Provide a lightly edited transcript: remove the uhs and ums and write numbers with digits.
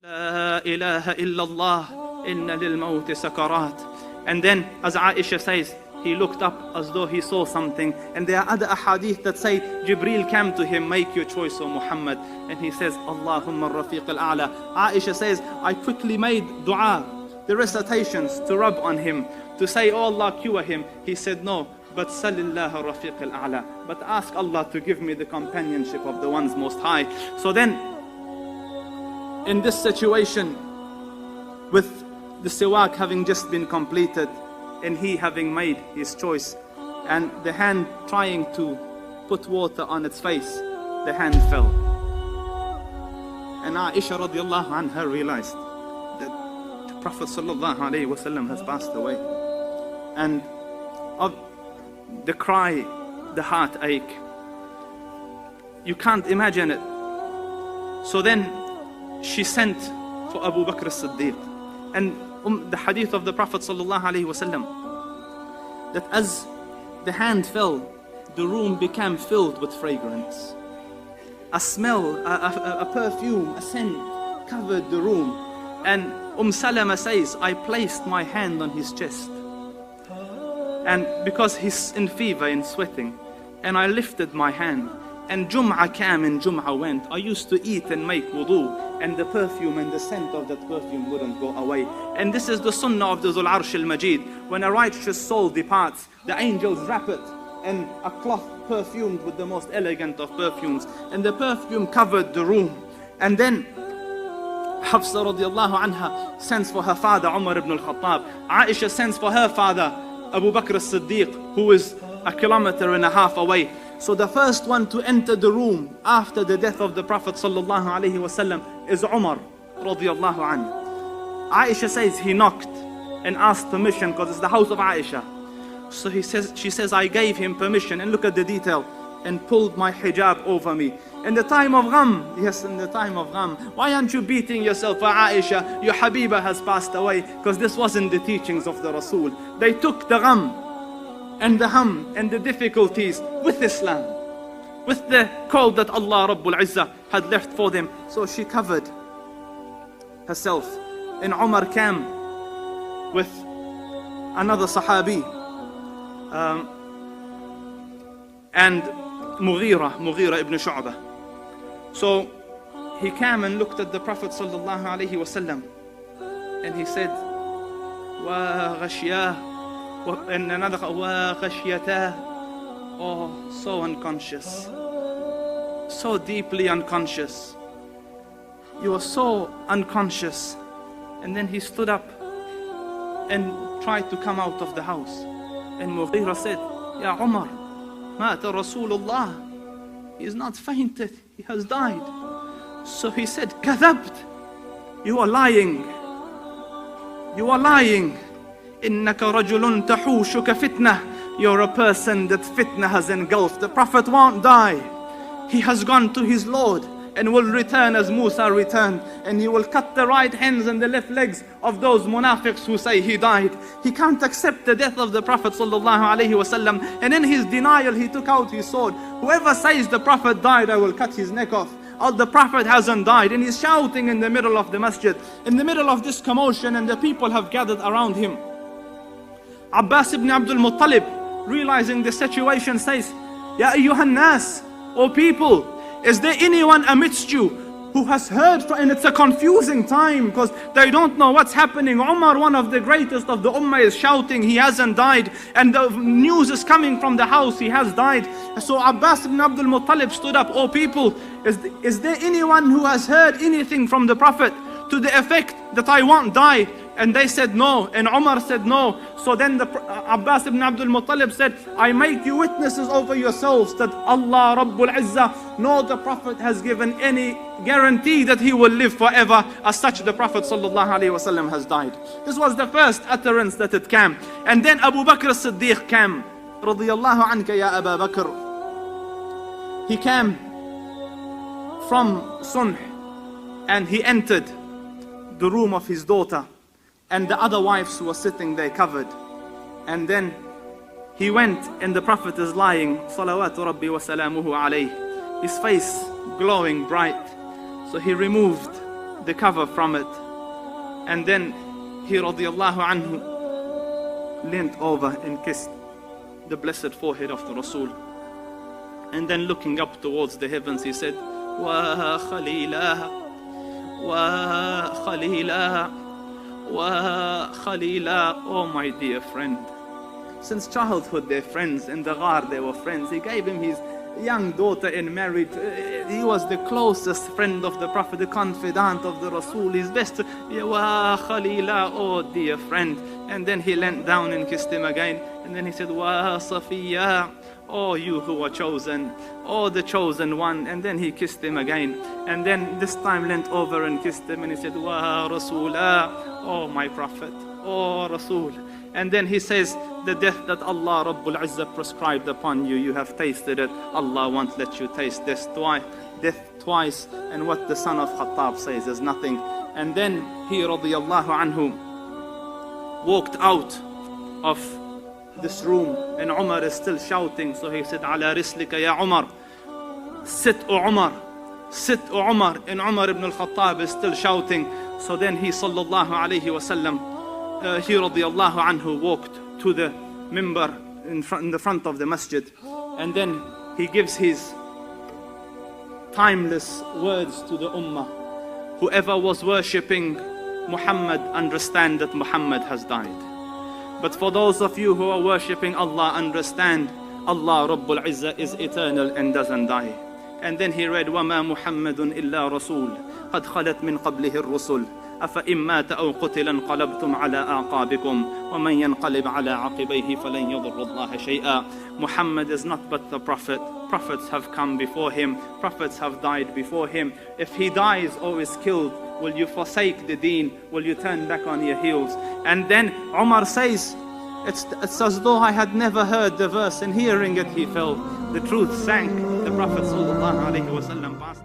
La ilaha illallah, inna lil mawti sakarat. And then, as Aisha says, he looked up as though he saw something. And there are other ahadith that say, Jibreel came to him, make your choice, O Muhammad. And he says, Allahumma rafiq al-a'la. Aisha says, I quickly made dua, the recitations to rub on him, to say, oh Allah, cure him. He said, no, but salillah rafiq al-a'la. But ask Allah to give me the companionship of the ones most high. So then, in this situation, with the siwak having just been completed, and he having made his choice, and the hand trying to put water on its face, the hand fell. And Aisha radiallahu anha realized that the Prophet sallallahu alaihi wasallam has passed away. And of the cry, the heartache, you can't imagine it. So then she sent for Abu Bakr as-Siddiq. And the hadith of the Prophet sallallahu alaihi wasallam, that as the hand fell, the room became filled with fragrance. A smell, a perfume, a scent covered the room. And Salama says, I placed my hand on his chest. And because he's in fever, in sweating, and I lifted my hand. And Jum'ah came and Jum'ah went. I used to eat and make wudu, and the perfume and the scent of that perfume wouldn't go away. And this is the sunnah of the Zul Arsh al-Majid. When a righteous soul departs, the angels wrap it in a cloth perfumed with the most elegant of perfumes. And the perfume covered the room. And then Hafsa radiallahu anha sends for her father Umar ibn al-Khattab. Aisha sends for her father Abu Bakr as-Siddiq, who is 1.5 kilometers away. So the first one to enter the room after the death of the Prophet sallallahu alaihi wasallam is Umar radiallahu anhu. Aisha says he knocked and asked permission because it's the house of Aisha. So she says, I gave him permission, and look at the detail, and pulled my hijab over me. In the time of gham, yes, in the time of gham. Why aren't you beating yourself for Aisha? Your Habiba has passed away, because this wasn't the teachings of the Rasul. They took the gham and the hum and the difficulties with Islam, with the call that Allah Rabbul Izzah had left for them. So she covered herself. And Umar came with another Sahabi, and Mughira ibn Shu'bah. So he came and looked at the Prophet sallallahu alaihi wasallam, and he said, wa ghashiyah. And another, oh, so unconscious, so deeply unconscious. You were so unconscious. And then he stood up and tried to come out of the house. And Mughira said, Ya Umar, mata Rasulullah. He is not fainted, he has died. So he said, Kadhabt, you are lying. You are lying. Innaka rajulun tahushuka fitnah. You're a person that fitna has engulfed. The Prophet won't die. He has gone to his Lord and will return as Musa returned. And he will cut the right hands and the left legs of those munafiqs who say he died. He can't accept the death of the Prophet sallallahu alaihi wasallam. And in his denial, he took out his sword. Whoever says the Prophet died, I will cut his neck off. Oh, the Prophet hasn't died. And he's shouting in the middle of the masjid, in the middle of this commotion, and the people have gathered around him. Abbas ibn Abdul Muttalib, realizing the situation, says, Ya ayyuhan nas, O people, is there anyone amidst you who has heard? And it's a confusing time because they don't know what's happening. Umar, one of the greatest of the ummah, is shouting he hasn't died, and the news is coming from the house he has died. So Abbas ibn Abdul Muttalib stood up, O people, is there anyone who has heard anything from the Prophet to the effect that I won't die? And they said no, and Umar said no. So then Abbas ibn Abdul Muttalib said, I make you witnesses over yourselves that Allah Rabbul Izzah, no, the Prophet has given any guarantee that he will live forever. As such, the Prophet sallallahu alaihi wasallam has died. This was the first utterance that it came. And then Abu Bakr as-Siddiq came, radiyallahu anka ya Abu Bakr. He came from Sunh, and he entered the room of his daughter, and the other wives who were sitting there covered. And then he went, and the Prophet is lying, salawatu rabbi wa salamuhu alayh, his face glowing bright. So he removed the cover from it. And then he radiallahu anhu leaned over and kissed the blessed forehead of the Rasul. And then looking up towards the heavens, he said, Wa Khalilah, Wa Khalilah, Wa Khalilah. Oh my dear friend. Since childhood they're friends. In the ghar they were friends. He gave him his young daughter in marriage. He was the closest friend of the Prophet, the confidant of the Rasul, his best. Wa Khalilah, oh dear friend. And then he leant down and kissed him again. And then he said, Wa Safiya, oh you who are chosen, oh the chosen one. And then he kissed him again. And then this time leant over and kissed him. And he said, Wa Rasulah, oh my Prophet, oh Rasul. And then he says, the death that Allah Rabbul Izzah prescribed upon you, you have tasted it. Allah won't let you taste this death twice. And what the son of Khattab says is nothing. And then he radiallahu anhu walked out of this room, and Umar is still shouting. So he said, Ala rislika ya Umar, sit O Umar, sit O Umar. And Umar ibn al-Khattab is still shouting. So then he sallallahu alayhi wasallam, he radiallahu anhu walked to the mimbar in the front of the masjid, and then he gives his timeless words to the ummah. Whoever was worshipping Muhammad, understand that Muhammad has died. But for those of you who are worshipping Allah, understand Allah Rabbul Izzah is eternal and doesn't die. And then he read, وَمَا مُحَمَّدٌ إِلَّا رَسُولٌ قَدْ خَلَتْ مِنْ قَبْلِهِ الرُّسُلُ أَفَإِنْ مَاتَ أَوْ قُتِلَ انقَلَبْتُمْ عَلَىٰ أَعْقَابِكُمْ وَمَنْ يَنْقَلِبْ عَلَىٰ عَقِبَيْهِ فَلَنْ يَضُرَّ اللَّهَ شَيْئًا. Muhammad is not but the Prophet. Prophets have come before him. Prophets have died before him. If he dies or is killed, will you forsake the deen? Will you turn back on your heels? And then Umar says, it's as though I had never heard the verse, and hearing it he fell. The truth sank. The Prophet ﷺ passed.